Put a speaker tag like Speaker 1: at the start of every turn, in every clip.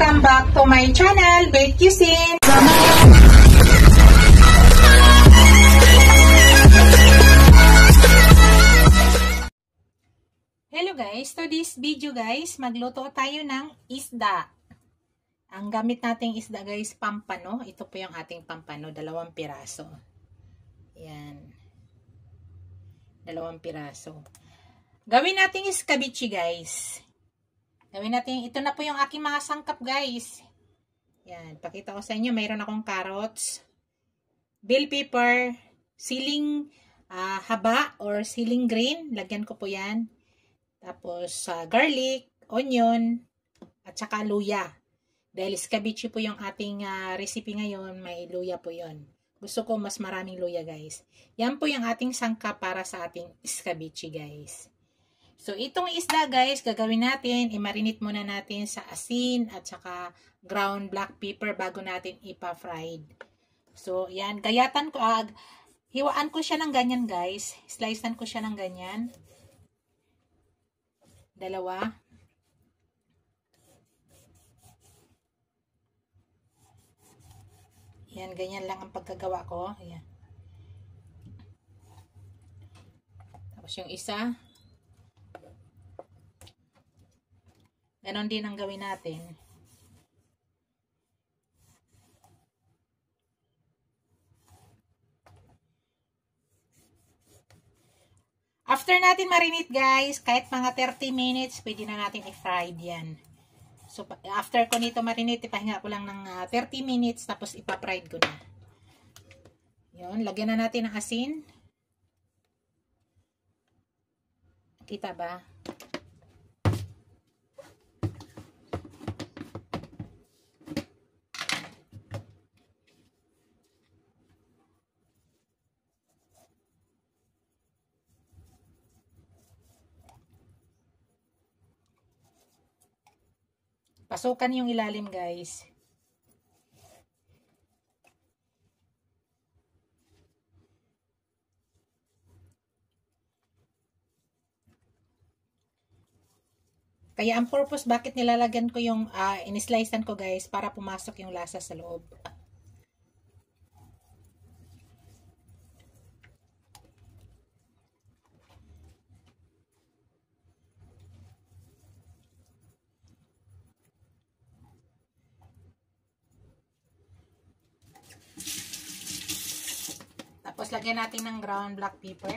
Speaker 1: Welcome back to my channel, Bake Cuisine. Hello guys, to this video guys, magluto tayo ng isda. Ang gamit nating isda guys, pampano. Ito po yung ating pampano, 2 piraso. Yan. 2 piraso. Gawin nating escabeche guys. Gawin natin, ito na po yung aking mga sangkap guys. Yan, pakita ko sa inyo, mayroon akong carrots, bell pepper, siling haba or siling green, lagyan ko po yan. Tapos garlic, onion, at saka luya. Dahil escabeche po yung ating recipe ngayon, may luya po yon. Gusto ko mas maraming luya guys. Yan po yung ating sangkap para sa ating escabeche guys. So, itong isda guys, gagawin natin, i-marinate muna natin sa asin at saka ground black pepper bago natin ipa-fried. So, yan, gayatan ko, hiwaan ko siya ng ganyan guys. Slicean ko siya ng ganyan. 2. Yan, ganyan lang ang pagkagawa ko. Ayan. Tapos yung isa, ganon din ang gawin natin. After natin marinate guys, kahit mga 30 minutes, pwede na natin i-fried yan. So, after ko nito marinate, ipahinga ko lang ng 30 minutes, tapos ipa-fried ko na. Yun, lagyan na natin ng asin. Kita ba? Pasukan yung ilalim guys. Kaya ang purpose bakit nilalagyan ko yung in-slicean ko guys, para pumasok yung lasa sa loob. Tapos lagyan natin ng ground black pepper.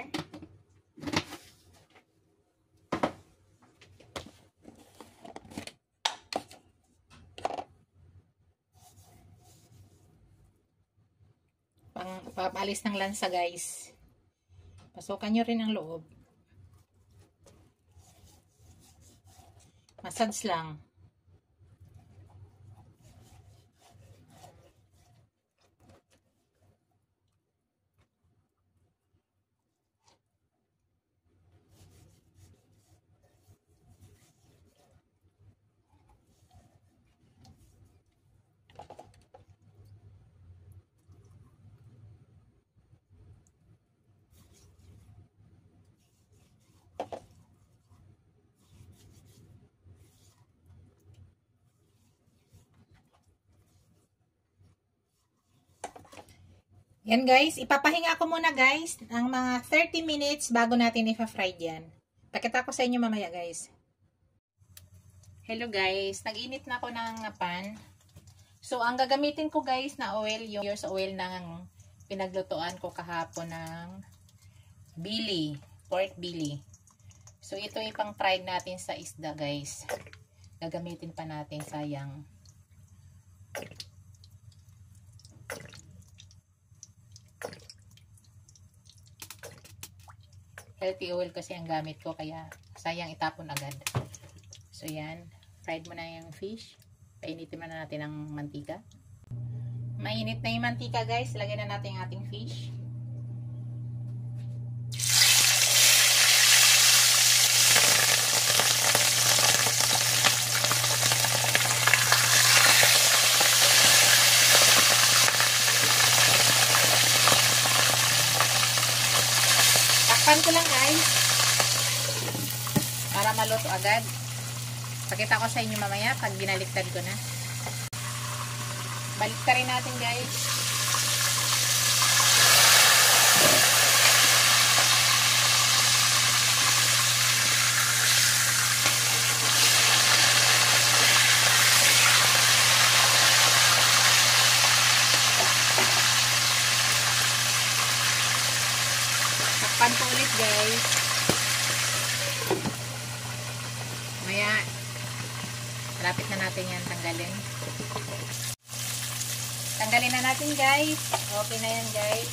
Speaker 1: Papalis ng lansa guys. Pasukan nyo rin ang loob. Massage lang. Yan guys, ipapahinga ko muna guys ng mga 30 minutes bago natin ipa-fried yan. Pakita ko sa inyo mamaya guys. Hello guys, nag-init na ako ng pan. So ang gagamitin ko guys na oil, yung oil ng pinaglutuan ko kahapon ng bili, pork bili. So ito ipang fried natin sa isda guys. Gagamitin pa natin, sayang. Healthy oil kasi ang gamit ko, kaya sayang itapon agad. So yan, fried mo na yung fish. Painitin mo na natin ng mantika. Mainit na yung mantika guys, lagyan na natin yung ating fish. Takpan ko lang guys para maluto agad. Pakita ko sa inyo mamaya pag binaliktad ko na. Balik ka rin natin guys. Takpan po ulit guys. Maya, lapit na natin yan tanggalin. Tanggalin na natin guys. Okay na yan guys.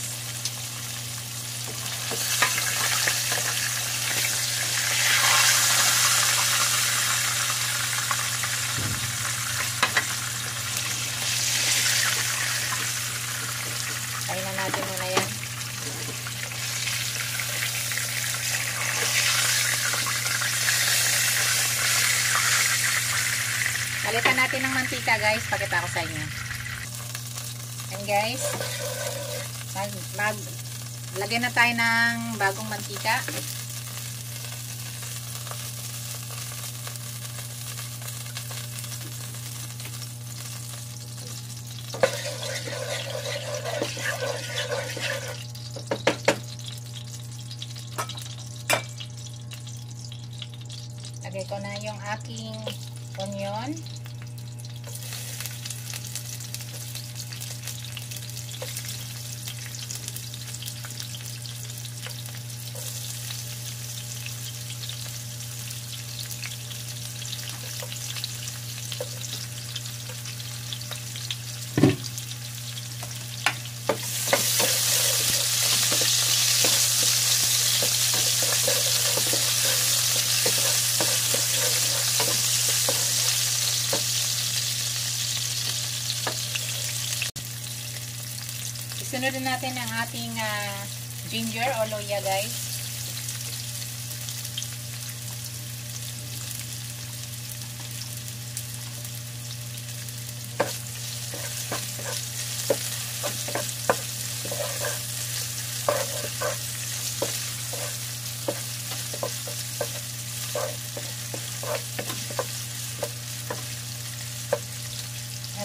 Speaker 1: Kain na natin muna yan. Palitan natin ng mantika guys. Pakita ko sa inyo. And guys, lagyan na tayo ng bagong mantika. Lagay ko na yung aking onion. Sunod natin ang ating ginger o luya guys.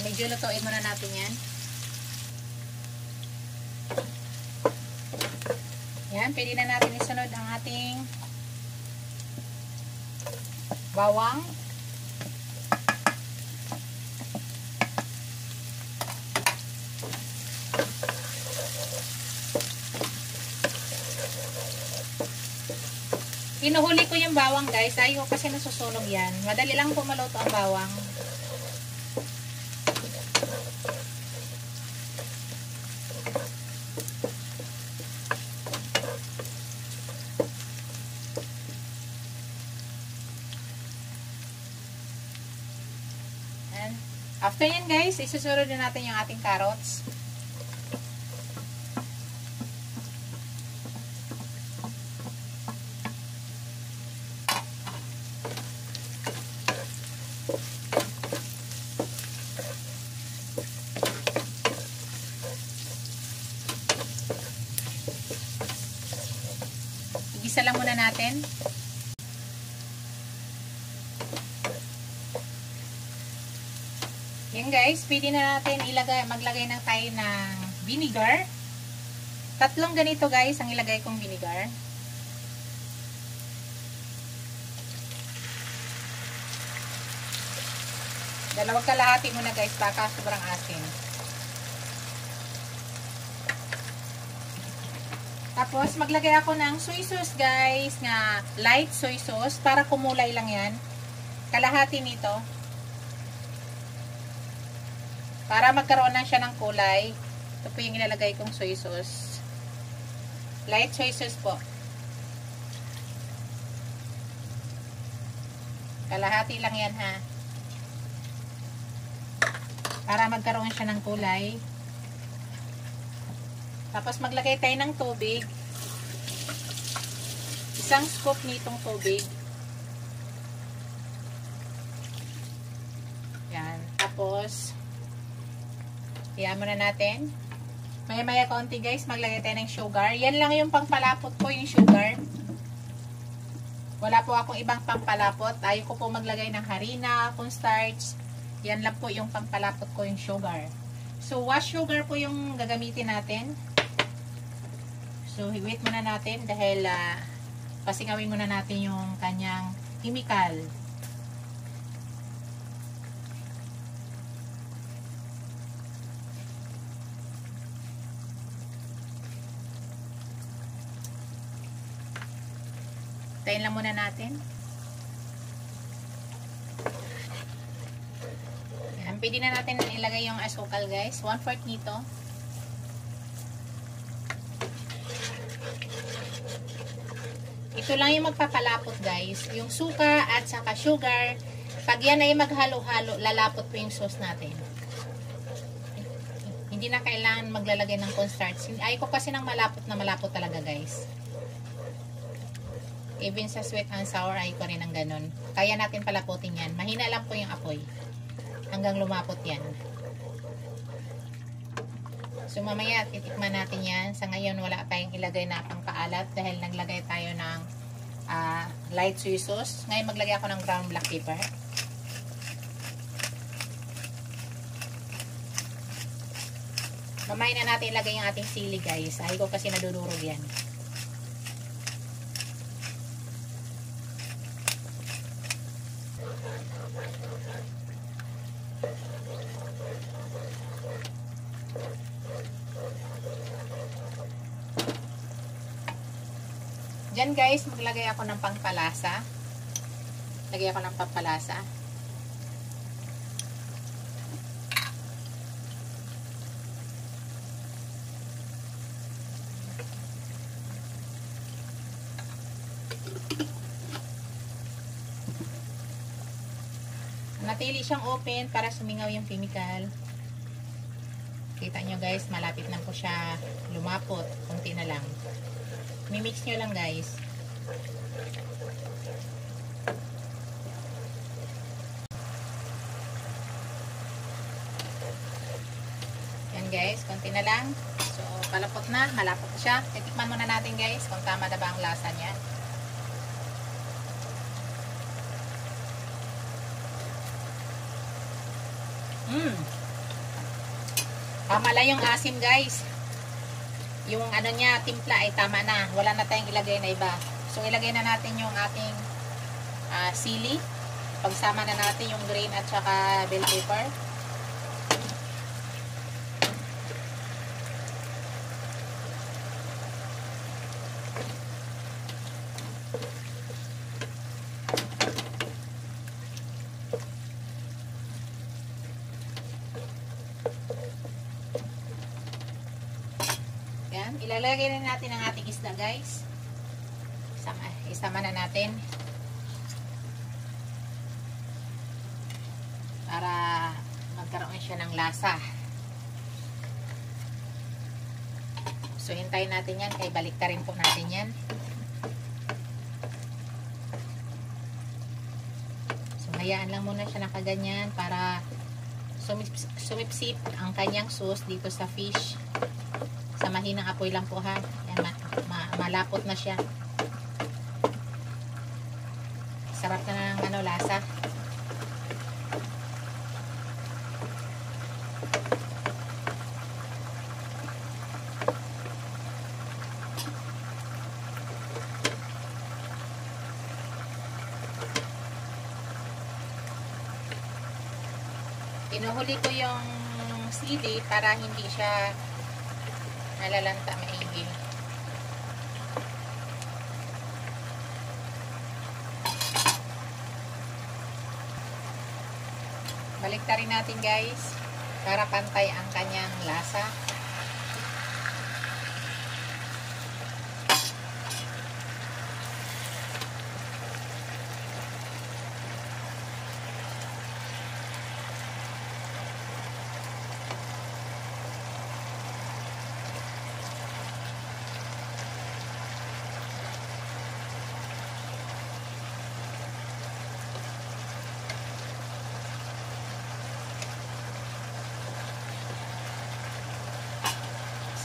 Speaker 1: Medyo lutuin muna natin yan. Yan, pwede na natin isunod ang ating bawang. Inuhuli ko yung bawang guys, ayaw kasi nasusunog yan. Madali lang po maluto ang bawang. After yan guys, isusunod na natin yung ating carrots. Igisa lang muna natin. Yan guys, pwede na natin maglagay ng tayo ng vinegar. 3 ganito guys ang ilagay kong vinegar. Dalawang kalahati muna guys, baka sobrang asin. Tapos maglagay ako ng soy sauce guys, nga light soy sauce para kumulay lang yan. Kalahati nito. Para magkaroon na siya ng kulay. Ito po yung ilalagay kong soy sauce. Light soy sauce po. Kalahati lang yan ha. Para magkaroon siya ng kulay. Tapos maglagay tayo ng tubig. 1 scoop nitong tubig. Yan. Tapos iyan muna natin. Maya-maya kaunti guys, maglagay tayo ng sugar. Yan lang yung pangpalapot ko, yung sugar. Wala po akong ibang pangpalapot. Ayaw ko po maglagay ng harina, cornstarch. Yan lang po yung pangpalapot ko, yung sugar. So, wash sugar po yung gagamitin natin. So, higwit muna natin dahil pasingawin muna natin yung kanyang chemical. Tayin lang muna natin. Yan, pwede na natin ilagay yung asukal guys. 1/4 nito. Ito lang yung magpapalapot guys. Yung suka at saka sugar. Pag yan ay maghalo-halo, lalapot po yung sauce natin. Hindi na kailangan maglalagay ng cornstarch. Ayaw ko kasi ng malapot talaga guys. Even sa sweet and sour, ay ko rin ng ganun. Kaya natin palaputin yan. Mahina lang po yung apoy. Hanggang lumapot yan. So, mamaya titikman natin yan. Sa ngayon, wala tayong ilagay na pang paalat dahil naglagay tayo ng light soy sauce. Ngayon, maglagay ako ng ground black pepper. Mamaya na natin ilagay yung ating sili, guys. Ay ko kasi nadudurog yan. Diyan guys, maglagay ako ng pangpalasa. Lagay ako ng pampalasa. Natili siyang open para sumingaw yung chemical. Kita nyo guys, malapit na po siya lumapot. Kunti na lang. Mimix nyo lang guys. Yan guys, konti na lang. So, palapot na, malapot na siya. Titikman muna natin guys kung tama na ba ang lasa niya. Tama lang yung asim guys. Yung ano niya, timpla ay tama na. Wala na tayong ilagay na iba. So, ilagay na natin yung ating sili. Pagsama na natin yung green at saka bell pepper. Ilalagay na natin ang ating isda guys. Isama na natin. Para magkaroon siya ng lasa. So, hintayin natin yan. Kaya balik ta rin po natin yan. So, hayaan lang muna siya nakaganyan para sumipsip ang kanyang sauce dito sa fish. Sa mahinang apoy lang po ha. Yan, malapot na siya. Sarap na ng ano, lasa. Pinuhuli ko yung sili para hindi siya nalalanta maigi. Baliktarin natin guys para pantay ang kanyang lasa.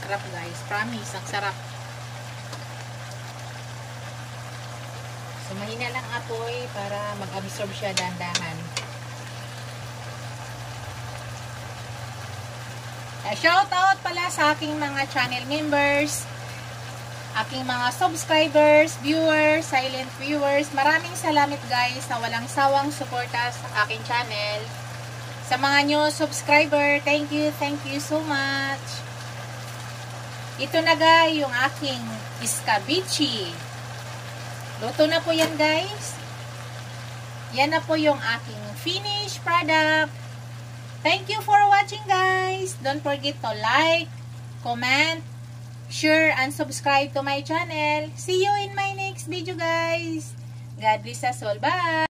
Speaker 1: Sarap guys, promise, ang sarap. So, mahina lang apoy para mag-absorb siya dahan-dahan. Shout out pala sa aking mga channel members, aking mga subscribers, viewers, silent viewers. Maraming salamat guys sa walang sawang suporta sa aking channel. Sa mga new subscriber, thank you so much. Ito na guys, yung aking iskabichi. Luto na po yan guys. Yan na po yung aking finished product. Thank you for watching guys. Don't forget to like, comment, share, and subscribe to my channel. See you in my next video guys. God bless us all. Bye!